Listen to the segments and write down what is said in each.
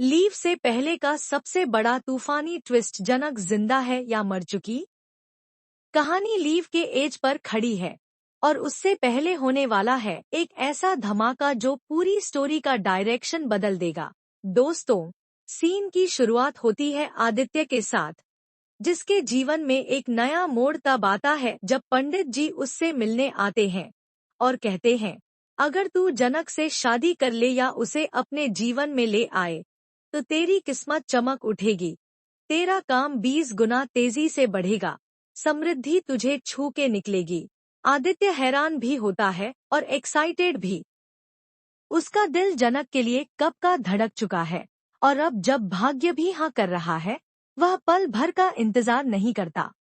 Leave से पहले का सबसे बड़ा तूफानी ट्विस्ट, जनक जिंदा है या मर चुकी? कहानी लीव के एज पर खड़ी है और उससे पहले होने वाला है एक ऐसा धमाका जो पूरी स्टोरी का डायरेक्शन बदल देगा। दोस्तों, सीन की शुरुआत होती है आदित्य के साथ, जिसके जीवन में एक नया मोड़ तब आता है जब पंडित जी उससे मिलने आते हैं और कहते हैं, अगर तू जनक से शादी कर ले या उसे अपने जीवन में ले आए तो तेरी किस्मत चमक उठेगी, तेरा काम 20 गुना तेजी से बढ़ेगा, समृद्धि तुझे छू के निकलेगी। आदित्य हैरान भी होता है और एक्साइटेड भी। उसका दिल जनक के लिए कब का धड़क चुका है और अब जब भाग्य भी हाँ कर रहा है, वह पल भर का इंतजार नहीं करता।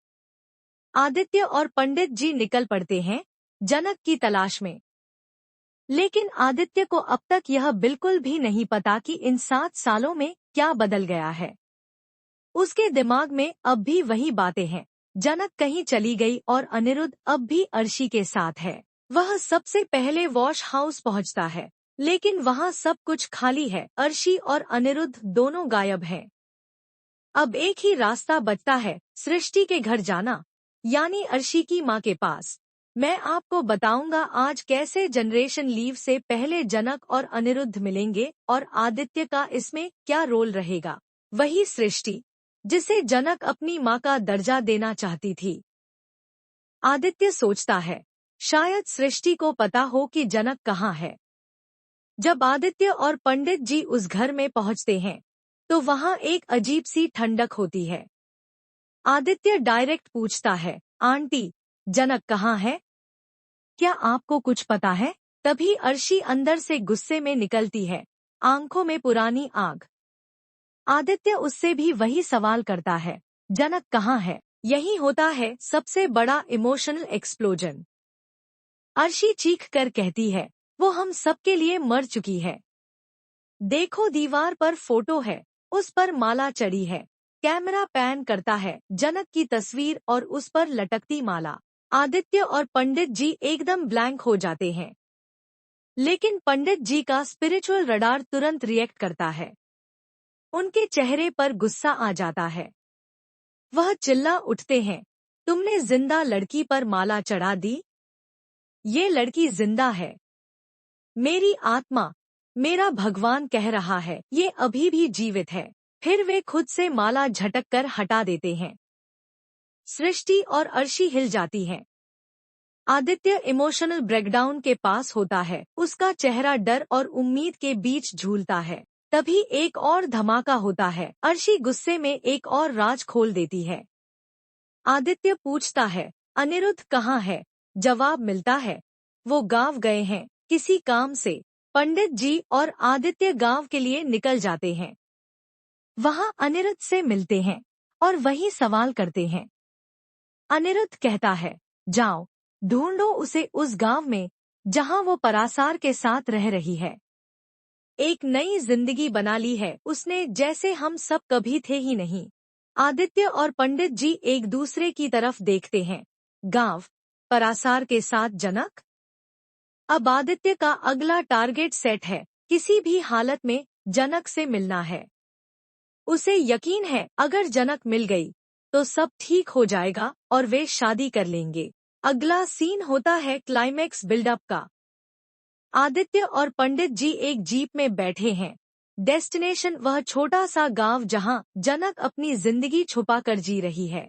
आदित्य और पंडित जी निकल पड़ते हैं जनक की तलाश में। लेकिन आदित्य को अब तक यह बिल्कुल भी नहीं पता कि इन 7 सालों में क्या बदल गया है। उसके दिमाग में अब भी वही बातें हैं, जनक कहीं चली गई और अनिरुद्ध अब भी अर्शी के साथ है। वह सबसे पहले वॉश हाउस पहुंचता है, लेकिन वहां सब कुछ खाली है। अर्शी और अनिरुद्ध दोनों गायब हैं। अब एक ही रास्ता बचता है, सृष्टि के घर जाना, यानी अर्शी की माँ के पास। मैं आपको बताऊंगा आज कैसे जनरेशन लीव से पहले जनक और अनिरुद्ध मिलेंगे और आदित्य का इसमें क्या रोल रहेगा। वही सृष्टि जिसे जनक अपनी माँ का दर्जा देना चाहती थी। आदित्य सोचता है, शायद सृष्टि को पता हो कि जनक कहाँ है। जब आदित्य और पंडित जी उस घर में पहुंचते हैं तो वहां एक अजीब सी ठंडक होती है। आदित्य डायरेक्ट पूछता है, आंटी, जनक कहाँ है? क्या आपको कुछ पता है? तभी अर्शी अंदर से गुस्से में निकलती है, आंखों में पुरानी आग। आदित्य उससे भी वही सवाल करता है, जनक कहाँ है? यही होता है सबसे बड़ा इमोशनल एक्सप्लोजन। अर्शी चीख कर कहती है, वो हम सबके लिए मर चुकी है। देखो, दीवार पर फोटो है, उस पर माला चढ़ी है। कैमरा पैन करता है जनक की तस्वीर और उस पर लटकती माला। आदित्य और पंडित जी एकदम ब्लैंक हो जाते हैं। लेकिन पंडित जी का स्पिरिचुअल रडार तुरंत रिएक्ट करता है। उनके चेहरे पर गुस्सा आ जाता है। वह चिल्ला उठते हैं, तुमने जिंदा लड़की पर माला चढ़ा दी? ये लड़की जिंदा है। मेरी आत्मा, मेरा भगवान कह रहा है, ये अभी भी जीवित है। फिर वे खुद से माला झटक कर हटा देते हैं। सृष्टि और अर्शी हिल जाती हैं। आदित्य इमोशनल ब्रेकडाउन के पास होता है, उसका चेहरा डर और उम्मीद के बीच झूलता है। तभी एक और धमाका होता है, अर्शी गुस्से में एक और राज खोल देती है। आदित्य पूछता है, अनिरुद्ध कहाँ है? जवाब मिलता है, वो गांव गए हैं किसी काम से। पंडित जी और आदित्य गांव के लिए निकल जाते हैं। वहां अनिरुद्ध से मिलते हैं और वही सवाल करते हैं। अनिरुद्ध कहता है, जाओ ढूंढो उसे उस गांव में जहां वो परासार के साथ रह रही है। एक नई जिंदगी बना ली है उसने, जैसे हम सब कभी थे ही नहीं। आदित्य और पंडित जी एक दूसरे की तरफ देखते हैं। गांव, परासार के साथ जनक। अब आदित्य का अगला टारगेट सेट है, किसी भी हालत में जनक से मिलना है। उसे यकीन है अगर जनक मिल गई तो सब ठीक हो जाएगा और वे शादी कर लेंगे। अगला सीन होता है क्लाइमैक्स बिल्डअप का। आदित्य और पंडित जी एक जीप में बैठे हैं। डेस्टिनेशन वह छोटा सा गांव जहां जनक अपनी जिंदगी छुपाकर जी रही है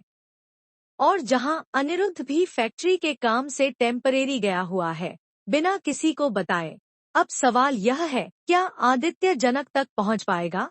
और जहां अनिरुद्ध भी फैक्ट्री के काम से टेम्परेरी गया हुआ है, बिना किसी को बताए। अब सवाल यह है, क्या आदित्य जनक तक पहुंच पाएगा?